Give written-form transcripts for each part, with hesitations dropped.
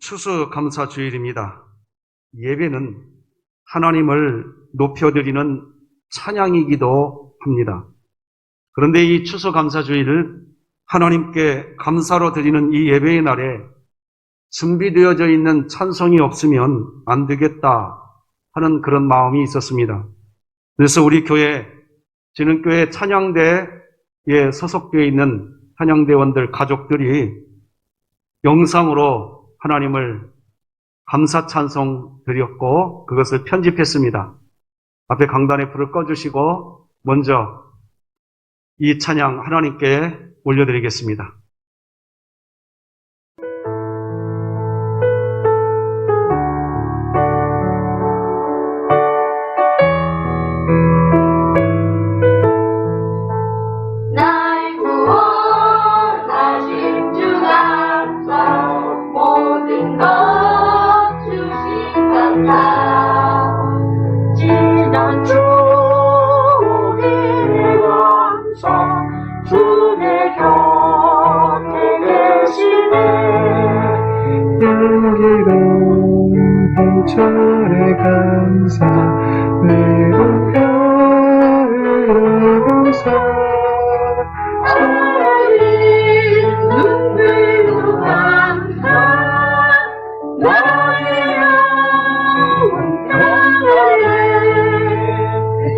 추수감사주일입니다. 예배는 하나님을 높여드리는 찬양이기도 합니다. 그런데 이 추수감사주일을 하나님께 감사로 드리는 이 예배의 날에 준비되어져 있는 찬송이 없으면 안 되겠다 하는 그런 마음이 있었습니다. 그래서 우리 교회, 진흥교회 찬양대에 소속되어 있는 찬양대원들 가족들이 영상으로 하나님을 감사 찬송 드렸고 그것을 편집했습니다. 앞에 강단에 불을 꺼주시고 먼저 이 찬양 하나님께 올려드리겠습니다. 철의 감사 내로 가으로서 하나님 눈물로 감사 나의 영혼 평안해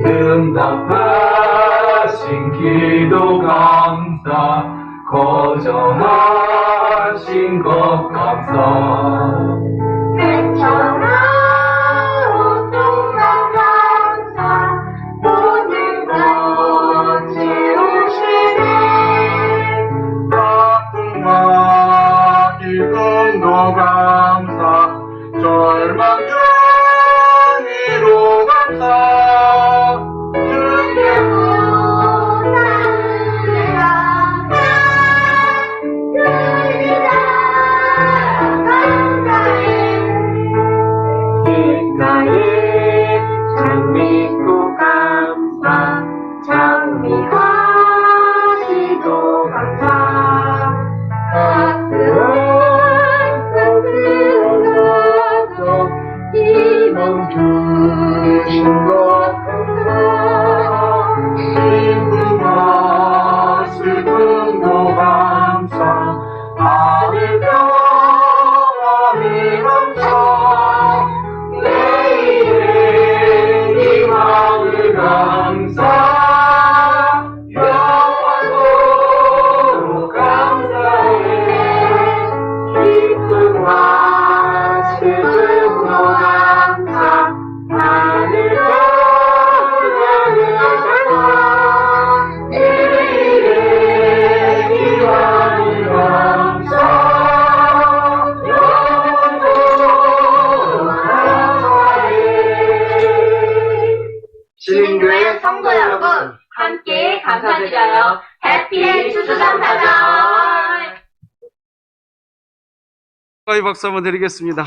응답하신 기도 감사 거절하신 것 감사 진흥교회 성도 여러분, 함께 감사드려요. 해피 추수감사절! 가위 박수 한번 드리겠습니다.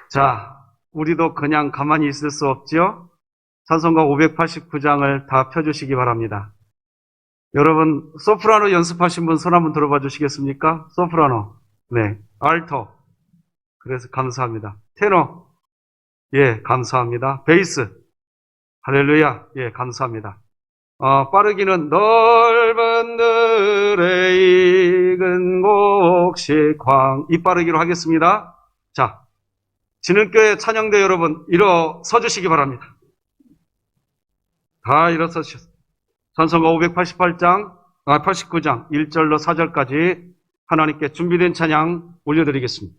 자, 우리도 그냥 가만히 있을 수 없죠? 찬송가 589장을 다 펴주시기 바랍니다. 여러분, 소프라노 연습하신 분 손 한번 들어봐 주시겠습니까? 소프라노. 네. 알토. 그래서 감사합니다. 테너. 예, 감사합니다. 베이스. 할렐루야. 예, 감사합니다. 빠르기는 넓은 들의 익은 곡식황. 이 빠르기로 하겠습니다. 자, 진흥교회 찬양대 여러분, 일어서 주시기 바랍니다. 다 일어서주셨습니다. 찬송가 589장 1절로 4절까지 하나님께 준비된 찬양 올려드리겠습니다.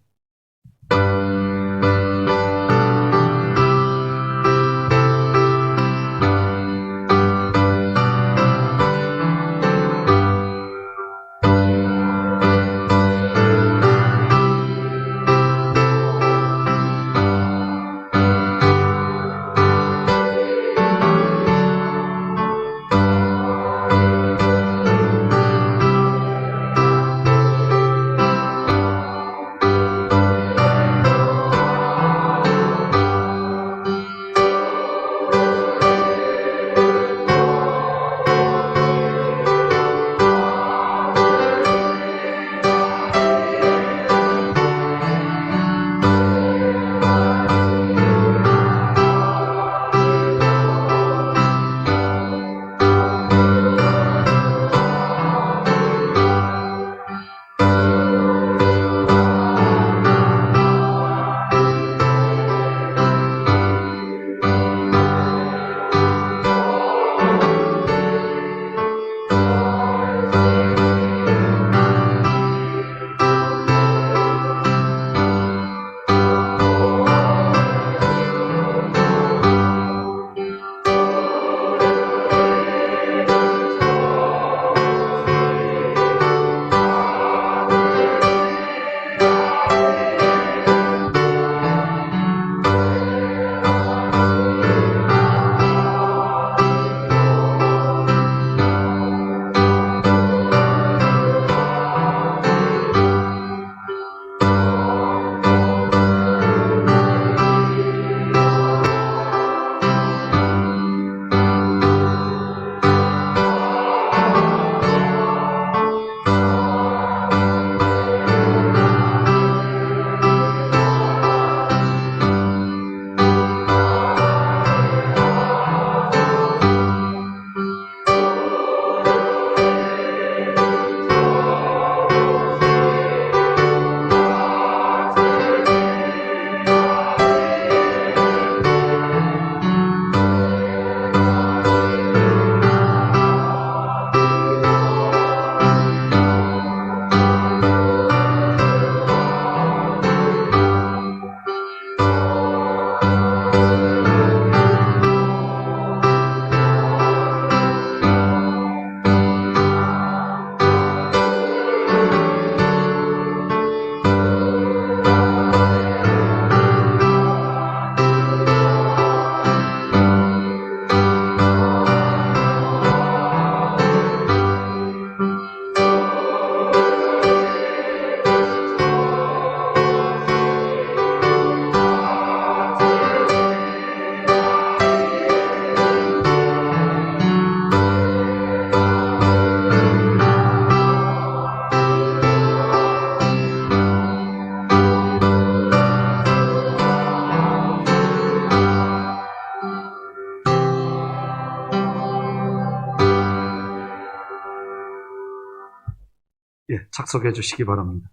착석해 주시기 바랍니다.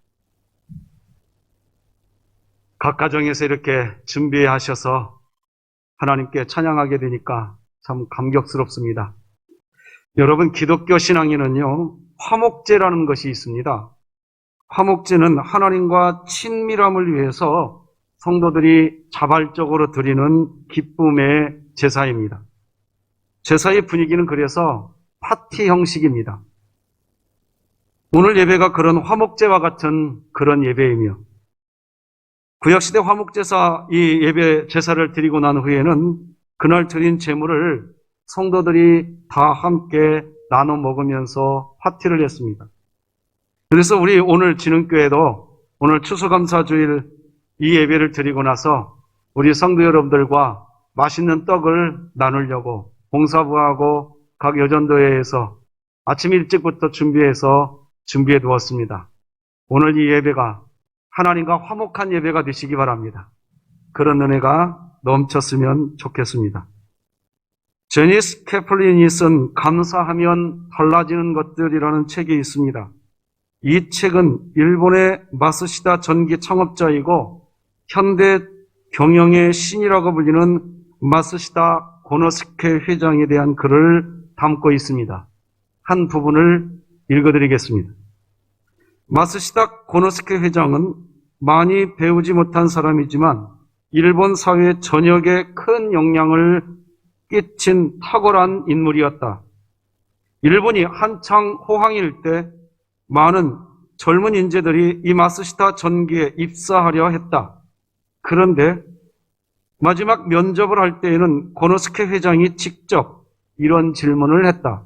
각 가정에서 이렇게 준비하셔서 하나님께 찬양하게 되니까 참 감격스럽습니다. 여러분, 기독교 신앙에는요, 화목제라는 것이 있습니다. 화목제는 하나님과 친밀함을 위해서 성도들이 자발적으로 드리는 기쁨의 제사입니다. 제사의 분위기는 그래서 파티 형식입니다. 오늘 예배가 그런 화목제와 같은 그런 예배이며, 구약시대 화목제사, 이 예배 제사를 드리고 난 후에는 그날 드린 제물을 성도들이 다 함께 나눠 먹으면서 파티를 했습니다. 그래서 우리 오늘 진흥교회도 오늘 추수감사주일 이 예배를 드리고 나서 우리 성도 여러분들과 맛있는 떡을 나누려고 봉사부하고 각 여전도회에서 아침 일찍부터 준비해 두었습니다. 오늘 이 예배가 하나님과 화목한 예배가 되시기 바랍니다. 그런 은혜가 넘쳤으면 좋겠습니다. 제니스 캐플린이 쓴 감사하면 달라지는 것들이라는 책이 있습니다. 이 책은 일본의 마스시다 전기 창업자이고 현대 경영의 신이라고 불리는 마스시다 고노스케 회장에 대한 글을 담고 있습니다. 한 부분을 읽어드리겠습니다. 마스시다 고노스케 회장은 많이 배우지 못한 사람이지만 일본 사회 전역에 큰 영향을 끼친 탁월한 인물이었다. 일본이 한창 호황일 때 많은 젊은 인재들이 이 마스시다 전기에 입사하려 했다. 그런데 마지막 면접을 할 때에는 고노스케 회장이 직접 이런 질문을 했다.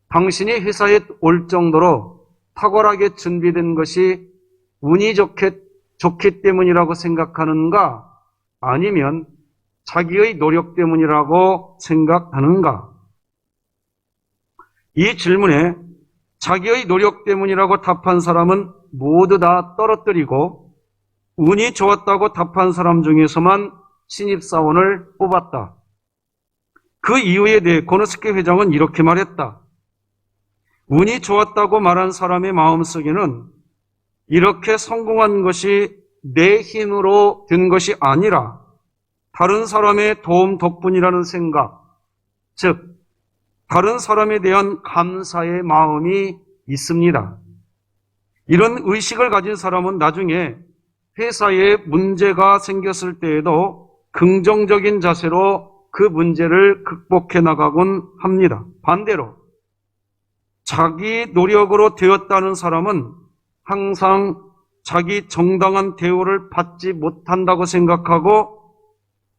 당신이 회사에 올 정도로 탁월하게 준비된 것이 운이 좋기 때문이라고 생각하는가? 아니면 자기의 노력 때문이라고 생각하는가? 이 질문에 자기의 노력 때문이라고 답한 사람은 모두 다 떨어뜨리고 운이 좋았다고 답한 사람 중에서만 신입사원을 뽑았다. 그 이유에 대해 고노스케 회장은 이렇게 말했다. 운이 좋았다고 말한 사람의 마음속에는 이렇게 성공한 것이 내 힘으로 된 것이 아니라 다른 사람의 도움 덕분이라는 생각, 즉 다른 사람에 대한 감사의 마음이 있습니다. 이런 의식을 가진 사람은 나중에 회사에 문제가 생겼을 때에도 긍정적인 자세로 그 문제를 극복해 나가곤 합니다. 반대로 자기 노력으로 되었다는 사람은 항상 자기 정당한 대우를 받지 못한다고 생각하고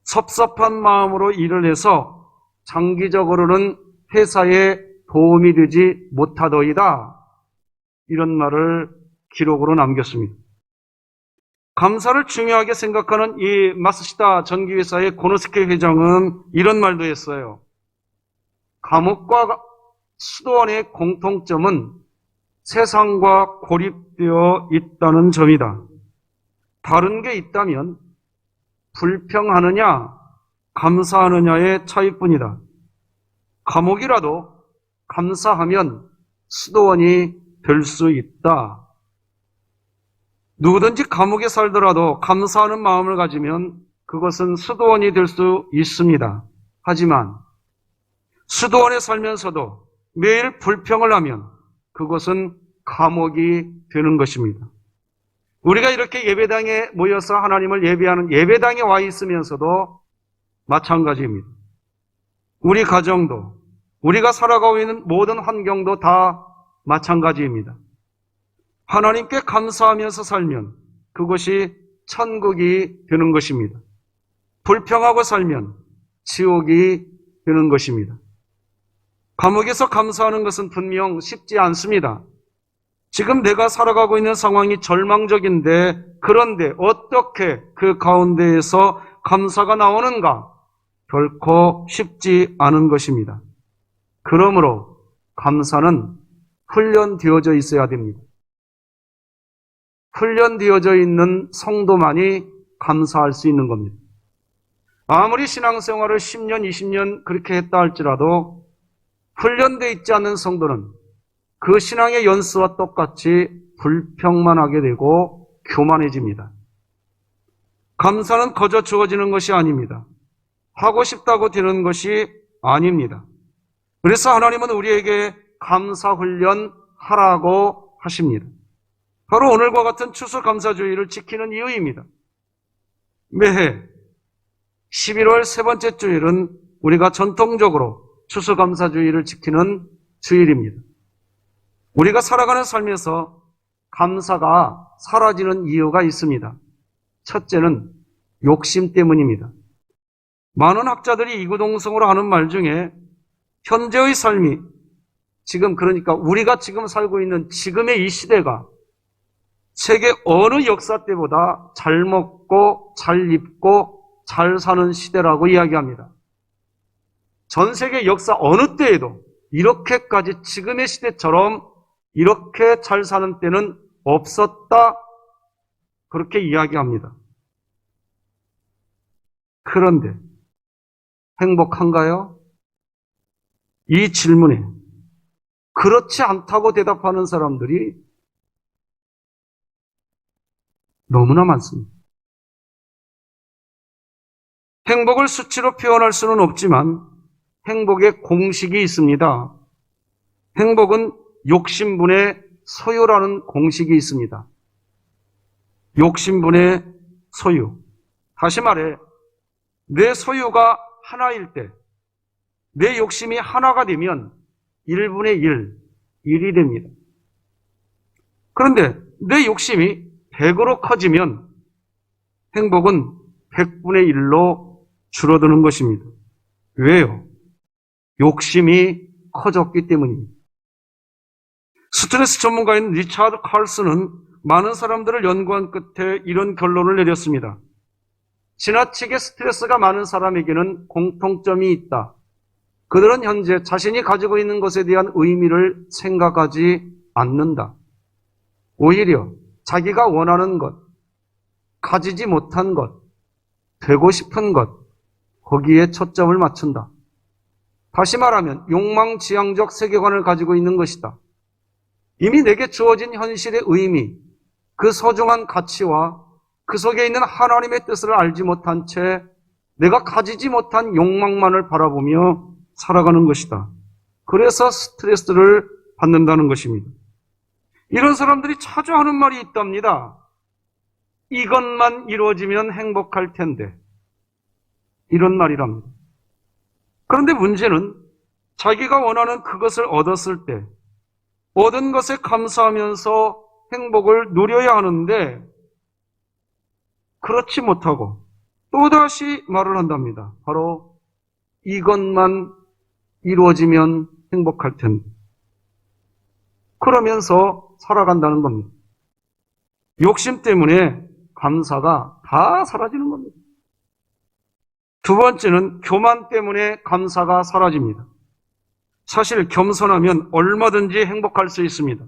섭섭한 마음으로 일을 해서 장기적으로는 회사에 도움이 되지 못하더이다. 이런 말을 기록으로 남겼습니다. 감사를 중요하게 생각하는 이 마스시다 전기회사의 고노스케 회장은 이런 말도 했어요. 감옥과 수도원의 공통점은 세상과 고립되어 있다는 점이다. 다른 게 있다면 불평하느냐, 감사하느냐의 차이뿐이다. 감옥이라도 감사하면 수도원이 될 수 있다. 누구든지 감옥에 살더라도 감사하는 마음을 가지면 그것은 수도원이 될 수 있습니다. 하지만 수도원에 살면서도 매일 불평을 하면 그것은 감옥이 되는 것입니다. 우리가 이렇게 예배당에 모여서 하나님을 예배하는 예배당에 와 있으면서도 마찬가지입니다. 우리 가정도, 우리가 살아가고 있는 모든 환경도 다 마찬가지입니다. 하나님께 감사하면서 살면 그것이 천국이 되는 것입니다. 불평하고 살면 지옥이 되는 것입니다. 감옥에서 감사하는 것은 분명 쉽지 않습니다. 지금 내가 살아가고 있는 상황이 절망적인데, 그런데 어떻게 그 가운데에서 감사가 나오는가? 결코 쉽지 않은 것입니다. 그러므로 감사는 훈련되어져 있어야 됩니다. 훈련되어져 있는 성도만이 감사할 수 있는 겁니다. 아무리 신앙생활을 10년, 20년 그렇게 했다 할지라도 훈련되어 있지 않는 성도는 그 신앙의 연수와 똑같이 불평만하게 되고 교만해집니다. 감사는 거저 주어지는 것이 아닙니다. 하고 싶다고 되는 것이 아닙니다. 그래서 하나님은 우리에게 감사훈련 하라고 하십니다. 바로 오늘과 같은 추수감사주의를 지키는 이유입니다. 매해 11월 세 번째 주일은 우리가 전통적으로 추수감사주의를 지키는 주일입니다. 우리가 살아가는 삶에서 감사가 사라지는 이유가 있습니다. 첫째는 욕심 때문입니다. 많은 학자들이 이구동성으로 하는 말 중에 현재의 삶이 지금 그러니까 우리가 지금 살고 있는 지금의 이 시대가 세계 어느 역사 때보다 잘 먹고 잘 입고 잘 사는 시대라고 이야기합니다. 전 세계 역사 어느 때에도 이렇게까지 지금의 시대처럼 이렇게 잘 사는 때는 없었다. 그렇게 이야기합니다. 그런데 행복한가요? 이 질문에 그렇지 않다고 대답하는 사람들이 너무나 많습니다. 행복을 수치로 표현할 수는 없지만 행복의 공식이 있습니다. 행복은 욕심분의 소유라는 공식이 있습니다. 욕심분의 소유. 다시 말해, 내 소유가 하나일 때, 내 욕심이 하나가 되면 1분의 1, 1이 됩니다. 그런데 내 욕심이 100으로 커지면 행복은 100분의 1로 줄어드는 것입니다. 왜요? 욕심이 커졌기 때문입니다. 스트레스 전문가인 리차드 칼슨은 많은 사람들을 연구한 끝에 이런 결론을 내렸습니다. 지나치게 스트레스가 많은 사람에게는 공통점이 있다. 그들은 현재 자신이 가지고 있는 것에 대한 의미를 생각하지 않는다. 오히려 자기가 원하는 것, 가지지 못한 것, 되고 싶은 것, 거기에 초점을 맞춘다. 다시 말하면 욕망지향적 세계관을 가지고 있는 것이다. 이미 내게 주어진 현실의 의미, 그 소중한 가치와 그 속에 있는 하나님의 뜻을 알지 못한 채 내가 가지지 못한 욕망만을 바라보며 살아가는 것이다. 그래서 스트레스를 받는다는 것입니다. 이런 사람들이 자주 하는 말이 있답니다. 이것만 이루어지면 행복할 텐데. 이런 말이랍니다. 그런데 문제는 자기가 원하는 그것을 얻었을 때 얻은 것에 감사하면서 행복을 누려야 하는데 그렇지 못하고 또다시 말을 한답니다. 바로 이것만 이루어지면 행복할 텐데. 그러면서 살아간다는 겁니다. 욕심 때문에 감사가 다 사라지는 겁니다. 두 번째는 교만 때문에 감사가 사라집니다. 사실 겸손하면 얼마든지 행복할 수 있습니다.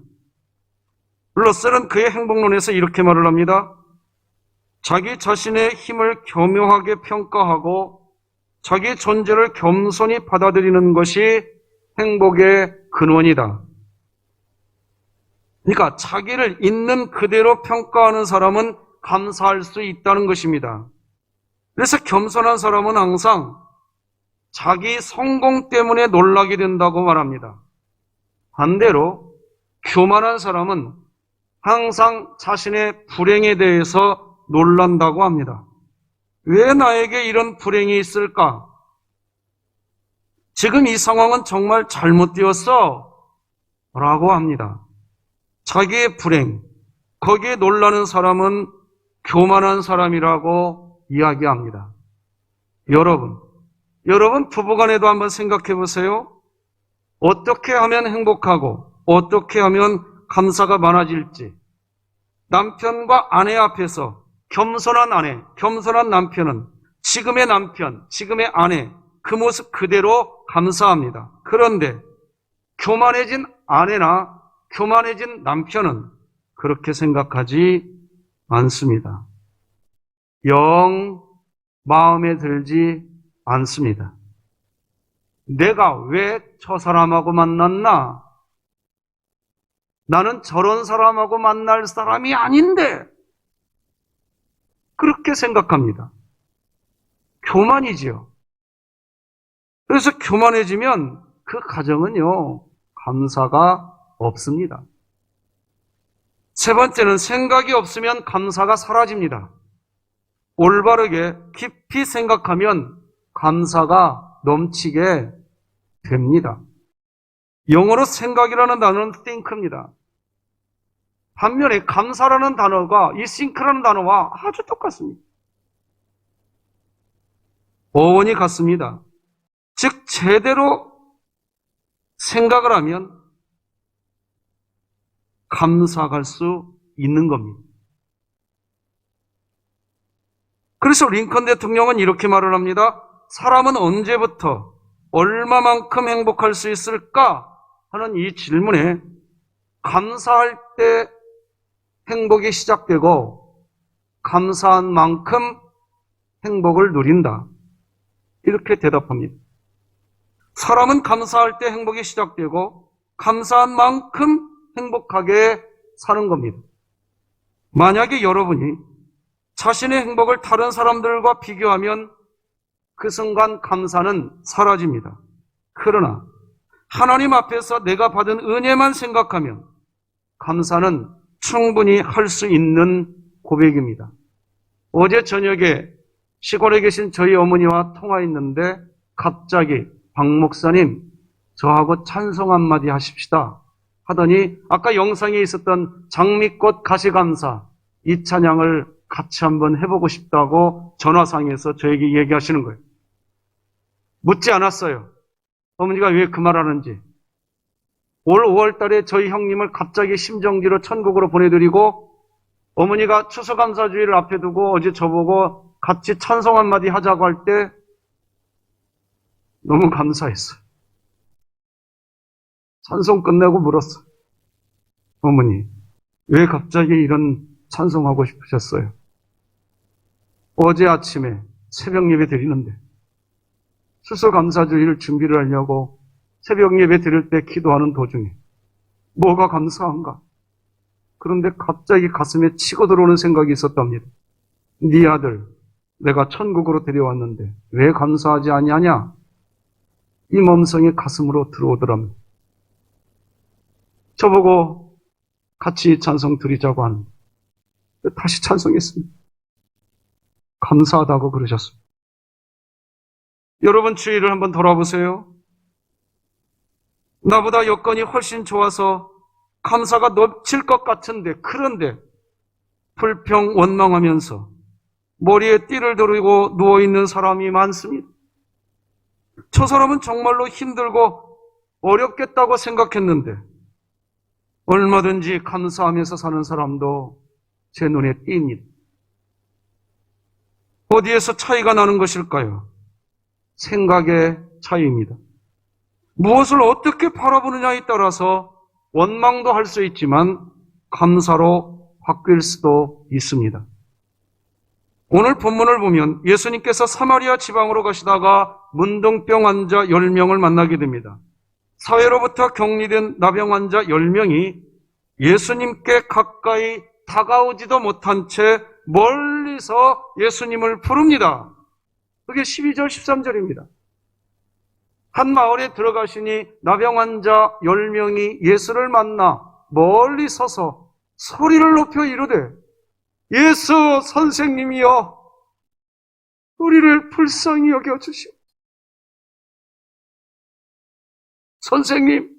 러셀은 그의 행복론에서 이렇게 말을 합니다. 자기 자신의 힘을 교묘하게 평가하고 자기 존재를 겸손히 받아들이는 것이 행복의 근원이다. 그러니까 자기를 있는 그대로 평가하는 사람은 감사할 수 있다는 것입니다. 그래서 겸손한 사람은 항상 자기 성공 때문에 놀라게 된다고 말합니다. 반대로 교만한 사람은 항상 자신의 불행에 대해서 놀란다고 합니다. 왜 나에게 이런 불행이 있을까? 지금 이 상황은 정말 잘못되었어 라고 합니다. 자기의 불행, 거기에 놀라는 사람은 교만한 사람이라고 이야기합니다. 여러분 부부간에도 한번 생각해 보세요. 어떻게 하면 행복하고 어떻게 하면 감사가 많아질지. 남편과 아내 앞에서 겸손한 아내, 겸손한 남편은 지금의 남편, 지금의 아내 그 모습 그대로 감사합니다. 그런데 교만해진 아내나 교만해진 남편은 그렇게 생각하지 않습니다. 영 마음에 들지 않습니다. 내가 왜 저 사람하고 만났나? 나는 저런 사람하고 만날 사람이 아닌데 그렇게 생각합니다. 교만이지요. 그래서 교만해지면 그 가정은요, 감사가 없습니다. 세 번째는 생각이 없으면 감사가 사라집니다. 올바르게 깊이 생각하면 감사가 넘치게 됩니다. 영어로 생각이라는 단어는 think입니다. 반면에 감사라는 단어가 이 think라는 단어와 아주 똑같습니다. 어원이 같습니다. 즉 제대로 생각을 하면 감사할 수 있는 겁니다. 그래서 링컨 대통령은 이렇게 말을 합니다. 사람은 언제부터 얼마만큼 행복할 수 있을까 하는 이 질문에 감사할 때 행복이 시작되고 감사한 만큼 행복을 누린다. 이렇게 대답합니다. 사람은 감사할 때 행복이 시작되고 감사한 만큼 행복하게 사는 겁니다. 만약에 여러분이 자신의 행복을 다른 사람들과 비교하면 그 순간 감사는 사라집니다. 그러나 하나님 앞에서 내가 받은 은혜만 생각하면 감사는 충분히 할 수 있는 고백입니다. 어제 저녁에 시골에 계신 저희 어머니와 통화했는데 갑자기 박 목사님 저하고 찬송 한마디 하십시다 하더니 아까 영상에 있었던 장미꽃 가시감사 이 찬양을 같이 한번 해보고 싶다고 전화상에서 저에게 얘기하시는 거예요. 묻지 않았어요. 어머니가 왜 그 말 하는지. 올 5월 달에 저희 형님을 갑자기 심정지로 천국으로 보내드리고 어머니가 추수감사주의를 앞에 두고 어제 저보고 같이 찬송 한마디 하자고 할 때 너무 감사했어요. 찬송 끝내고 물었어요. 어머니, 왜 갑자기 이런 찬송하고 싶으셨어요? 어제 아침에 새벽 예배 드리는데 추수감사주의를 준비를 하려고 새벽 예배 드릴 때 기도하는 도중에 뭐가 감사한가? 그런데 갑자기 가슴에 치고 들어오는 생각이 있었답니다. 네 아들 내가 천국으로 데려왔는데 왜 감사하지 아니하냐? 이 몸성이 가슴으로 들어오더랍니다. 저보고 같이 찬송 드리자고 하는데 다시 찬송했습니다. 감사하다고 그러셨습니다. 여러분 주위를 한번 돌아보세요. 나보다 여건이 훨씬 좋아서 감사가 넘칠 것 같은데 그런데 불평 원망하면서 머리에 띠를 두르고 누워있는 사람이 많습니다. 저 사람은 정말로 힘들고 어렵겠다고 생각했는데 얼마든지 감사하면서 사는 사람도 제 눈에 띕니다. 어디에서 차이가 나는 것일까요? 생각의 차이입니다. 무엇을 어떻게 바라보느냐에 따라서 원망도 할 수 있지만 감사로 바뀔 수도 있습니다. 오늘 본문을 보면 예수님께서 사마리아 지방으로 가시다가 문둥병 환자 10명을 만나게 됩니다. 사회로부터 격리된 나병 환자 10명이 예수님께 가까이 다가오지도 못한 채 멀리서 예수님을 부릅니다. 그게 12절 13절입니다. 한 마을에 들어가시니 나병 환자 10명이 예수를 만나 멀리 서서 소리를 높여 이르되 예수 선생님이여 우리를 불쌍히 여겨주시오. 선생님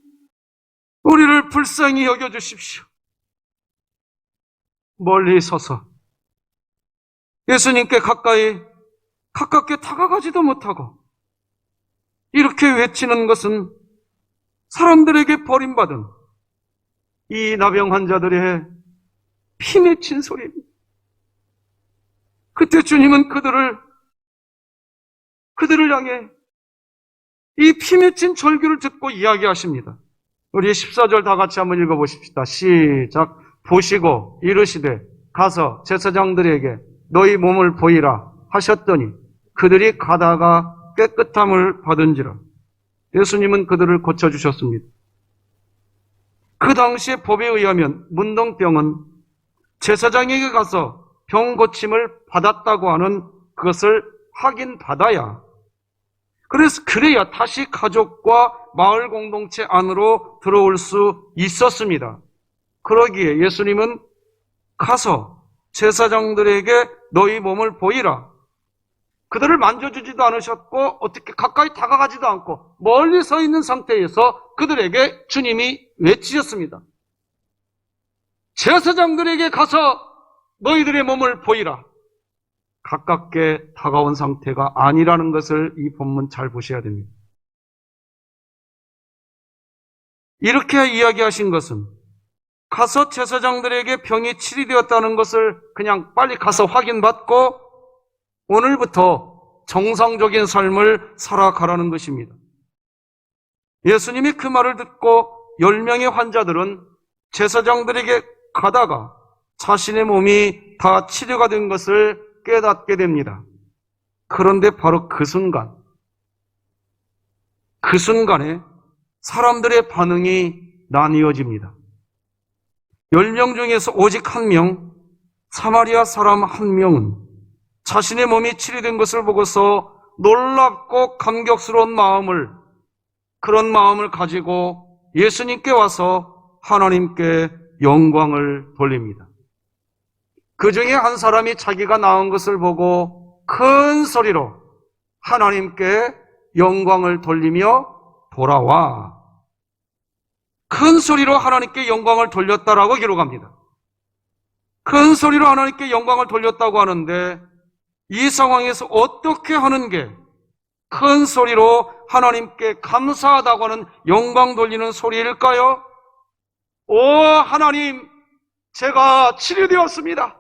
우리를 불쌍히 여겨주십시오. 멀리 서서 예수님께 가깝게 다가가지도 못하고 이렇게 외치는 것은 사람들에게 버림받은 이 나병 환자들의 피 맺힌 소리입니다. 그때 주님은 그들을 향해 이 피 맺힌 절규를 듣고 이야기하십니다. 우리 14절 다 같이 한번 읽어보십시다. 시작. 보시고 이르시되 가서 제사장들에게 너희 몸을 보이라 하셨더니 그들이 가다가 깨끗함을 받은지라. 예수님은 그들을 고쳐주셨습니다. 그 당시의 법에 의하면 문둥병은 제사장에게 가서 병 고침을 받았다고 하는 그것을 확인받아야, 그래야 다시 가족과 마을 공동체 안으로 들어올 수 있었습니다. 그러기에 예수님은 가서 제사장들에게 너희 몸을 보이라. 그들을 만져주지도 않으셨고 어떻게 가까이 다가가지도 않고 멀리 서 있는 상태에서 그들에게 주님이 외치셨습니다. 제사장들에게 가서 너희들의 몸을 보이라. 가깝게 다가온 상태가 아니라는 것을 이 본문 잘 보셔야 됩니다. 이렇게 이야기하신 것은 가서 제사장들에게 병이 치료되었다는 것을 그냥 빨리 가서 확인받고 오늘부터 정상적인 삶을 살아가라는 것입니다. 예수님이 그 말을 듣고 10명의 환자들은 제사장들에게 가다가 자신의 몸이 다 치료가 된 것을 깨닫게 됩니다. 그런데 바로 그 순간에 사람들의 반응이 나뉘어집니다. 10명 중에서 오직 1명, 사마리아 사람 1명은 자신의 몸이 치료된 것을 보고서 놀랍고 감격스러운 그런 마음을 가지고 예수님께 와서 하나님께 영광을 돌립니다. 그 중에 한 사람이 자기가 나은 것을 보고 큰 소리로 하나님께 영광을 돌리며 돌아와 큰 소리로 하나님께 영광을 돌렸다라고 기록합니다. 큰 소리로 하나님께 영광을 돌렸다고 하는데 이 상황에서 어떻게 하는 게 큰 소리로 하나님께 감사하다고 하는 영광 돌리는 소리일까요? 오 하나님, 제가 치료되었습니다.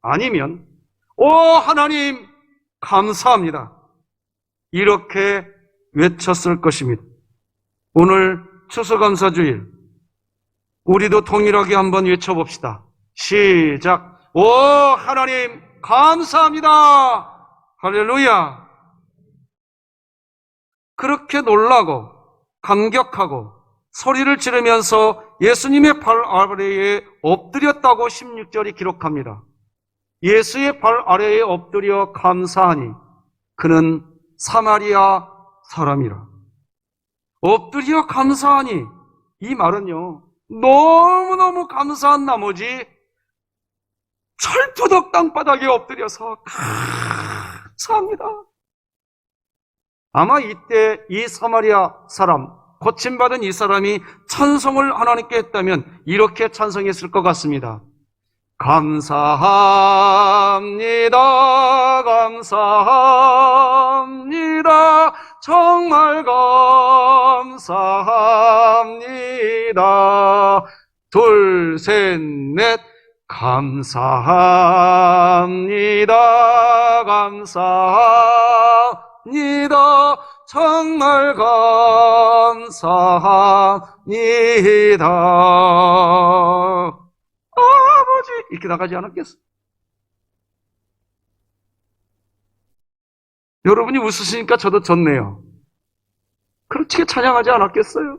아니면 오 하나님, 감사합니다. 이렇게 외쳤을 것입니다. 오늘 추수감사주일, 우리도 동일하게 한번 외쳐봅시다. 시작. 오 하나님, 감사합니다. 할렐루야. 그렇게 놀라고 감격하고 소리를 지르면서 예수님의 발 아래에 엎드렸다고 16절이 기록합니다. 예수의 발 아래에 엎드려 감사하니 그는 사마리아 사람이라. 엎드려 감사하니, 이 말은요, 너무너무 감사한 나머지 철토덕 땅바닥에 엎드려서 감사합니다. 아마 이때 이 사마리아 사람, 고침받은 이 사람이 찬송을 하나님께 했다면 이렇게 찬송했을 것 같습니다. 감사합니다, 감사합니다, 정말 감사합니다. 둘, 셋, 넷. 감사합니다, 감사합니다, 정말 감사합니다. 아버지, 이렇게 나가지 않았겠어? 여러분이 웃으시니까 저도 좋네요. 그렇게 찬양하지 않았겠어요?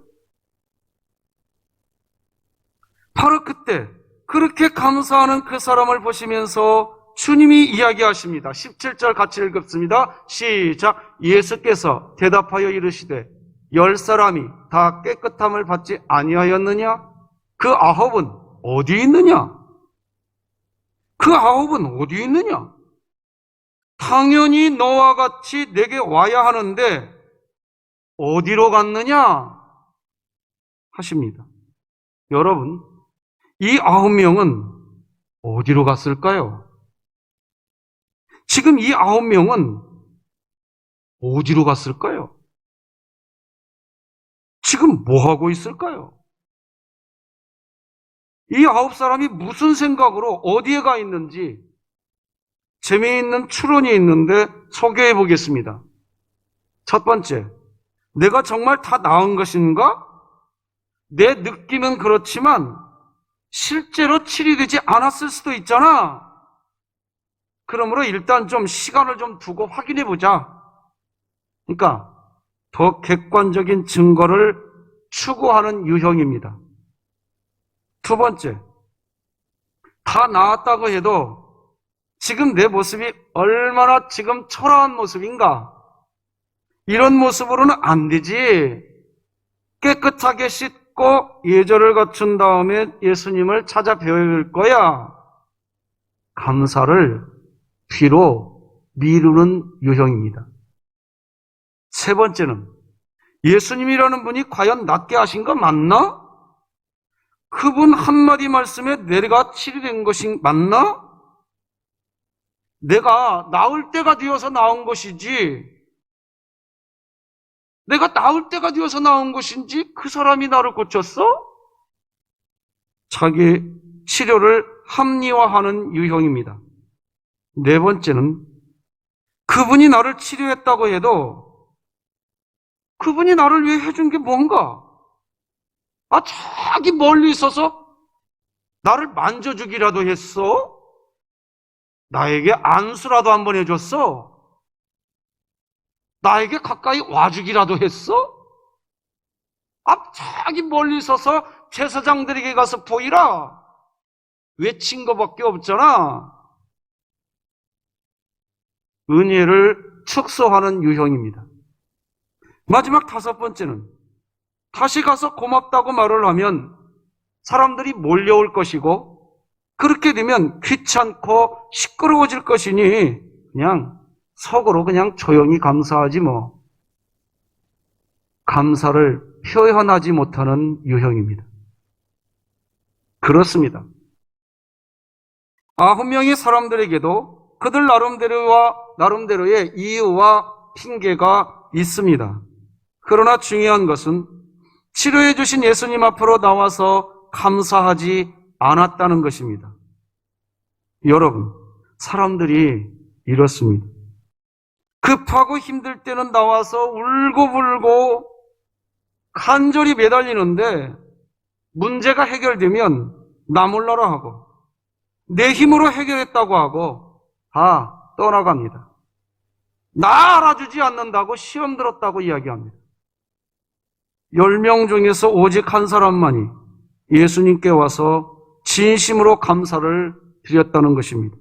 바로 그때 그렇게 감사하는 그 사람을 보시면서 주님이 이야기하십니다. 17절 같이 읽습니다. 시작. 예수께서 대답하여 이르시되 10사람이 다 깨끗함을 받지 아니하였느냐? 그 9은 어디 있느냐? 그 9은 어디 있느냐? 당연히 너와 같이 내게 와야 하는데 어디로 갔느냐? 하십니다. 여러분, 이 9명은 어디로 갔을까요? 지금 이 9명은 어디로 갔을까요? 지금 뭐 하고 있을까요? 이 9사람이 무슨 생각으로 어디에 가 있는지 재미있는 추론이 있는데 소개해 보겠습니다. 첫 번째, 내가 정말 다 나은 것인가? 내 느낌은 그렇지만 실제로 치료되지 않았을 수도 있잖아. 그러므로 일단 좀 시간을 좀 두고 확인해 보자. 그러니까 더 객관적인 증거를 추구하는 유형입니다. 두 번째, 다 나았다고 해도 지금 내 모습이 얼마나 지금 초라한 모습인가? 이런 모습으로는 안 되지. 깨끗하게 씻고 예절을 갖춘 다음에 예수님을 찾아 뵐 거야. 감사를 뒤로 미루는 유형입니다. 세 번째는 예수님이라는 분이 과연 낫게 하신 거 맞나? 그분 한마디 말씀에 내가 치료된 것이 맞나? 내가 나을 때가 되어서 나온 것이지, 내가 나을 때가 되어서 나온 것인지 그 사람이 나를 고쳤어? 자기 치료를 합리화하는 유형입니다. 네 번째는 그분이 나를 치료했다고 해도 그분이 나를 위해 해준 게 뭔가? 저기 멀리 있어서 나를 만져주기라도 했어? 나에게 안수라도 한번 해줬어? 나에게 가까이 와주기라도 했어? 저기 멀리 있어서 제사장들에게 가서 보이라 외친 것밖에 없잖아. 은혜를 축소하는 유형입니다. 마지막 다섯 번째는 다시 가서 고맙다고 말을 하면 사람들이 몰려올 것이고, 그렇게 되면 귀찮고 시끄러워질 것이니 그냥 속으로 그냥 조용히 감사하지 뭐. 감사를 표현하지 못하는 유형입니다. 그렇습니다. 9명의 사람들에게도 그들 나름대로의 이유와 핑계가 있습니다. 그러나 중요한 것은 치료해 주신 예수님 앞으로 나와서 감사하지 않았다는 것입니다. 여러분, 사람들이 이렇습니다. 급하고 힘들 때는 나와서 울고불고 간절히 매달리는데 문제가 해결되면 나 몰라라 하고 내 힘으로 해결했다고 하고 다 떠나갑니다. 나 알아주지 않는다고 시험 들었다고 이야기합니다. 10명 중에서 오직 한 사람만이 예수님께 와서 진심으로 감사를 드렸다는 것입니다.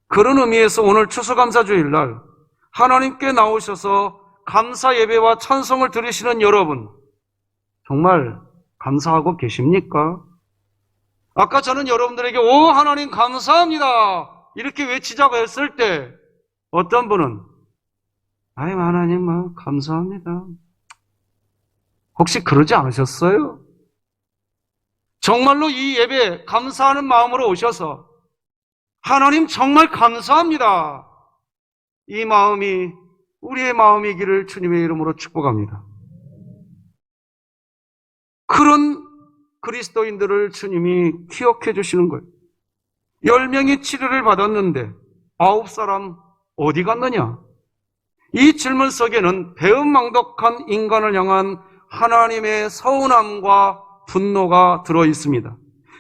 그런 의미에서 오늘 추수감사주일날 하나님께 나오셔서 감사 예배와 찬송을 드리시는 여러분, 정말 감사하고 계십니까? 아까 저는 여러분들에게 오 하나님 감사합니다 이렇게 외치자고 했을 때 어떤 분은 하나님 감사합니다. 혹시 그러지 않으셨어요? 정말로 이 예배 감사하는 마음으로 오셔서 하나님 정말 감사합니다. 이 마음이 우리의 마음이기를 주님의 이름으로 축복합니다. 그런 그리스도인들을 주님이 기억해 주시는 거예요. 10명이 치료를 받았는데 9사람 어디 갔느냐? 이 질문 속에는 배은망덕한 인간을 향한 하나님의 서운함과 분노가 들어 있습니다.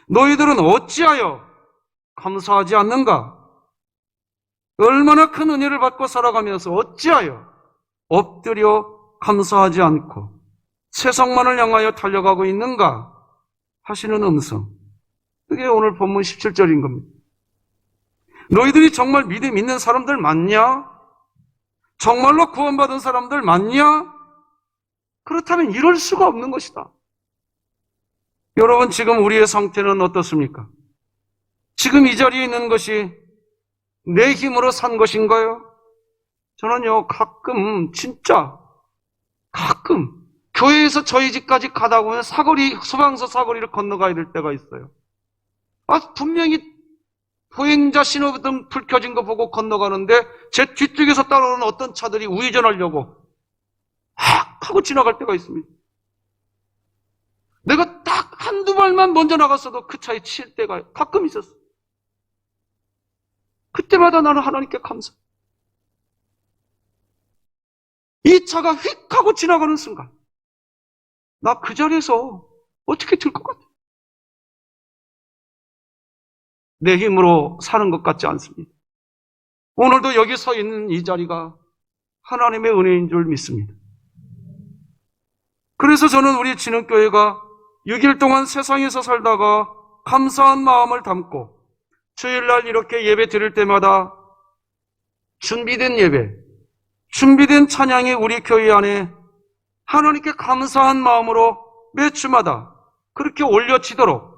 너희들은 어찌하여 감사하지 않는가? 얼마나 큰 은혜를 받고 살아가면서 어찌하여 엎드려 감사하지 않고 세상만을 향하여 달려가고 있는가? 하시는 음성. 그게 오늘 본문 17절인 겁니다. 너희들이 정말 믿음 있는 사람들 맞냐? 정말로 구원받은 사람들 맞냐? 그렇다면 이럴 수가 없는 것이다. 여러분, 지금 우리의 상태는 어떻습니까? 지금 이 자리에 있는 것이 내 힘으로 산 것인가요? 저는요, 진짜 가끔 교회에서 저희 집까지 가다 보면 소방서 사거리를 건너가야 될 때가 있어요. 분명히 보행자 신호등 불 켜진 거 보고 건너가는데 제 뒤쪽에서 따라오는 어떤 차들이 우회전하려고 하고 지나갈 때가 있습니다. 내가 딱 한두 발만 먼저 나갔어도 그 차에 칠 때가 가끔 있었어요. 그때마다 나는 하나님께 감사. 이 차가 휙 하고 지나가는 순간 나 그 자리에서 어떻게 들 것 같아? 내 힘으로 사는 것 같지 않습니다. 오늘도 여기 서 있는 이 자리가 하나님의 은혜인 줄 믿습니다. 그래서 저는 우리 진흥교회가 6일 동안 세상에서 살다가 감사한 마음을 담고 주일날 이렇게 예배 드릴 때마다 준비된 예배, 준비된 찬양이 우리 교회 안에 하나님께 감사한 마음으로 매 주마다 그렇게 올려지도록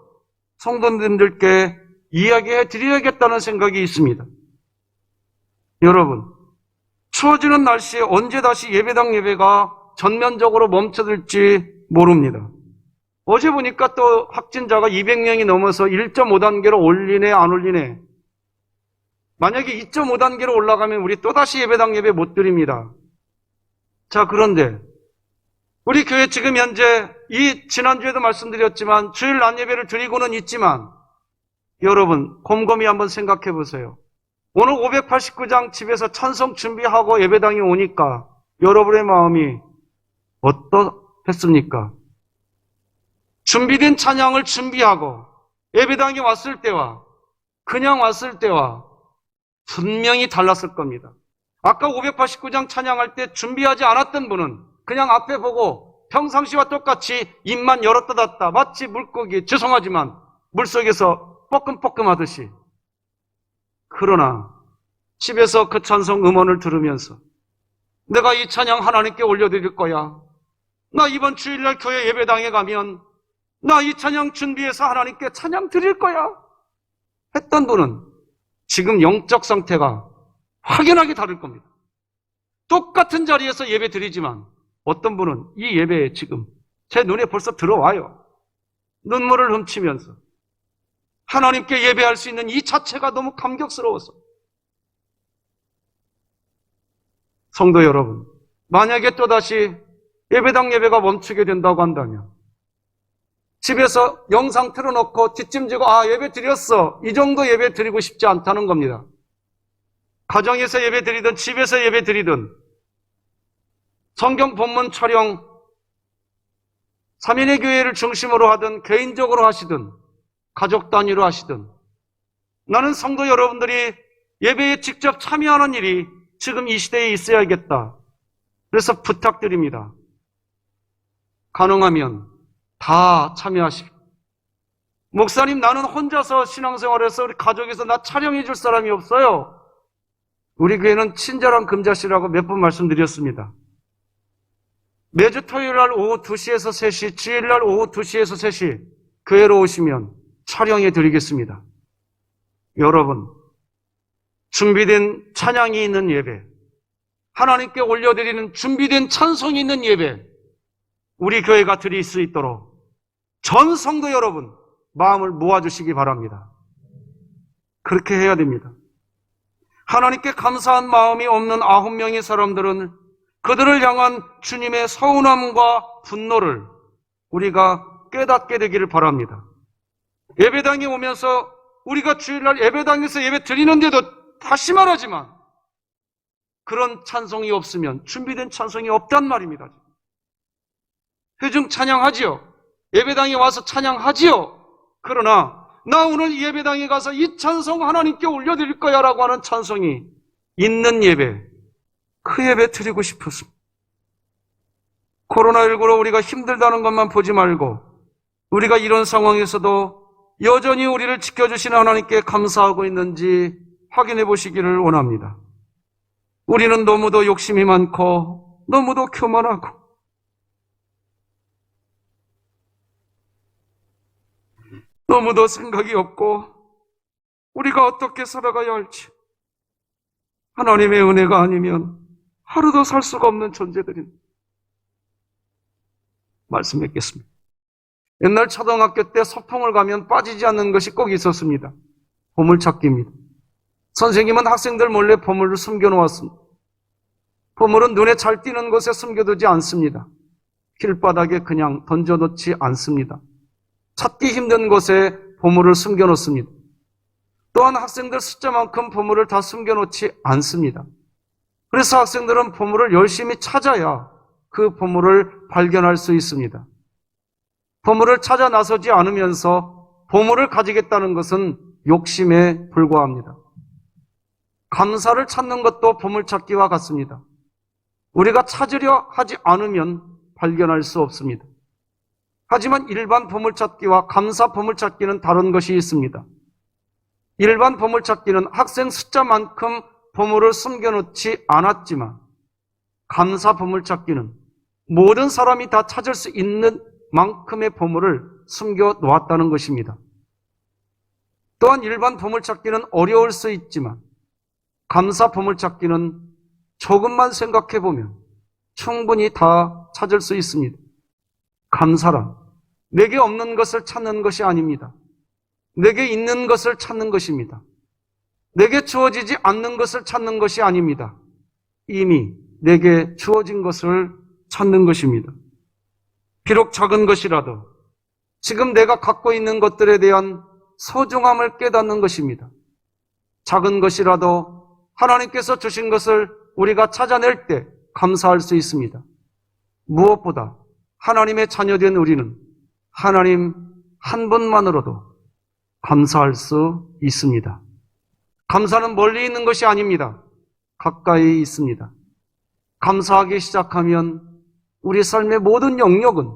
성도님들께 이야기해 드려야겠다는 생각이 있습니다. 여러분, 추워지는 날씨에 언제 다시 예배당 예배가 전면적으로 멈춰들지 모릅니다. 어제 보니까 또 확진자가 200명이 넘어서 1.5단계로 올리네 안 올리네. 만약에 2.5단계로 올라가면 우리 또다시 예배당 예배 못 드립니다. 자, 그런데 우리 교회 지금 현재 지난주에도 말씀드렸지만 주일 낮 예배를 드리고는 있지만 여러분 곰곰이 한번 생각해 보세요. 오늘 589장 집에서 찬송 준비하고 예배당에 오니까 여러분의 마음이 어떠했습니까? 준비된 찬양을 준비하고 예배당에 왔을 때와 그냥 왔을 때와 분명히 달랐을 겁니다. 아까 589장 찬양할 때 준비하지 않았던 분은 그냥 앞에 보고 평상시와 똑같이 입만 열었다 닫았다 마치 물고기, 죄송하지만 물속에서 뻐끔뻐끔 하듯이. 그러나 집에서 그 찬송 음원을 들으면서 내가 이 찬양 하나님께 올려드릴 거야. 나 이번 주일날 교회 예배당에 가면 나 이 찬양 준비해서 하나님께 찬양 드릴 거야 했던 분은 지금 영적 상태가 확연하게 다를 겁니다. 똑같은 자리에서 예배 드리지만 어떤 분은 이 예배에 지금 제 눈에 벌써 들어와요. 눈물을 훔치면서 하나님께 예배할 수 있는 이 자체가 너무 감격스러워서. 성도 여러분, 만약에 또다시 예배당 예배가 멈추게 된다고 한다면 집에서 영상 틀어놓고 뒷짐지고 예배 드렸어. 이 정도 예배 드리고 싶지 않다는 겁니다. 가정에서 예배 드리든 집에서 예배 드리든 성경 본문 촬영 3인의 교회를 중심으로 하든 개인적으로 하시든 가족 단위로 하시든 나는 성도 여러분들이 예배에 직접 참여하는 일이 지금 이 시대에 있어야겠다. 그래서 부탁드립니다. 가능하면 다 참여하십시오. 목사님, 나는 혼자서 신앙생활해서 우리 가족에서 나 촬영해 줄 사람이 없어요. 우리 교회는 친절한 금자씨라고 몇 번 말씀드렸습니다. 매주 토요일날 오후 2시에서 3시, 주일날 오후 2시에서 3시 교회로 오시면 촬영해 드리겠습니다. 여러분, 준비된 찬양이 있는 예배, 하나님께 올려드리는 준비된 찬송이 있는 예배, 우리 교회가 드릴 수 있도록 전 성도 여러분 마음을 모아주시기 바랍니다. 그렇게 해야 됩니다. 하나님께 감사한 마음이 없는 9명의 사람들은 그들을 향한 주님의 서운함과 분노를 우리가 깨닫게 되기를 바랍니다. 예배당에 오면서 우리가 주일날 예배당에서 예배 드리는데도 다시 말하지만 그런 찬송이 없으면 준비된 찬송이 없단 말입니다. 회중 찬양하지요. 예배당에 와서 찬양하지요. 그러나 나 오늘 예배당에 가서 이 찬송 하나님께 올려드릴 거야 라고 하는 찬송이 있는 예배, 그 예배 드리고 싶었습니다. 코로나19로 우리가 힘들다는 것만 보지 말고 우리가 이런 상황에서도 여전히 우리를 지켜주시는 하나님께 감사하고 있는지 확인해 보시기를 원합니다. 우리는 너무도 욕심이 많고 너무도 교만하고 너무도 생각이 없고 우리가 어떻게 살아가야 할지 하나님의 은혜가 아니면 하루도 살 수가 없는 존재들입니다. 말씀 맺겠습니다. 옛날 초등학교 때 소풍을 가면 빠지지 않는 것이 꼭 있었습니다. 보물찾기입니다. 선생님은 학생들 몰래 보물을 숨겨놓았습니다. 보물은 눈에 잘 띄는 곳에 숨겨두지 않습니다. 길바닥에 그냥 던져놓지 않습니다. 찾기 힘든 곳에 보물을 숨겨놓습니다. 또한 학생들 숫자만큼 보물을 다 숨겨놓지 않습니다. 그래서 학생들은 보물을 열심히 찾아야 그 보물을 발견할 수 있습니다. 보물을 찾아 나서지 않으면서 보물을 가지겠다는 것은 욕심에 불과합니다. 감사를 찾는 것도 보물찾기와 같습니다. 우리가 찾으려 하지 않으면 발견할 수 없습니다. 하지만 일반 보물찾기와 감사 보물찾기는 다른 것이 있습니다. 일반 보물찾기는 학생 숫자만큼 보물을 숨겨놓지 않았지만 감사 보물찾기는 모든 사람이 다 찾을 수 있는 만큼의 보물을 숨겨 놓았다는 것입니다. 또한 일반 보물찾기는 어려울 수 있지만 감사 보물찾기는 조금만 생각해 보면 충분히 다 찾을 수 있습니다. 감사란 내게 없는 것을 찾는 것이 아닙니다. 내게 있는 것을 찾는 것입니다. 내게 주어지지 않는 것을 찾는 것이 아닙니다. 이미 내게 주어진 것을 찾는 것입니다. 비록 작은 것이라도 지금 내가 갖고 있는 것들에 대한 소중함을 깨닫는 것입니다. 작은 것이라도 하나님께서 주신 것을 우리가 찾아낼 때 감사할 수 있습니다. 무엇보다 하나님의 자녀된 우리는 하나님 한 분만으로도 감사할 수 있습니다. 감사는 멀리 있는 것이 아닙니다. 가까이 있습니다. 감사하기 시작하면 우리 삶의 모든 영역은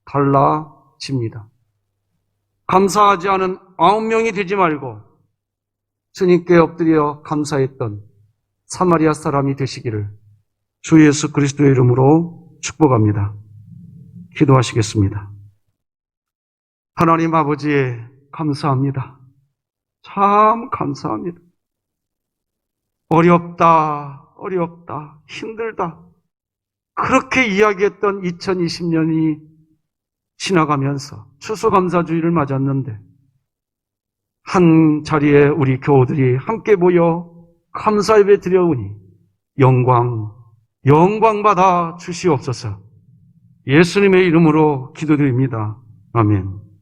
달라집니다. 감사하지 않은 9명이 되지 말고 주님께 엎드려 감사했던 사마리아 사람이 되시기를 주 예수 그리스도의 이름으로 축복합니다. 기도하시겠습니다. 하나님 아버지 감사합니다. 참 감사합니다. 어렵다, 힘들다. 그렇게 이야기했던 2020년이 지나가면서 추수감사주의를 맞았는데 한 자리에 우리 교우들이 함께 모여 감사 예배 드려오니 영광 받아 주시옵소서. 예수님의 이름으로 기도드립니다. 아멘.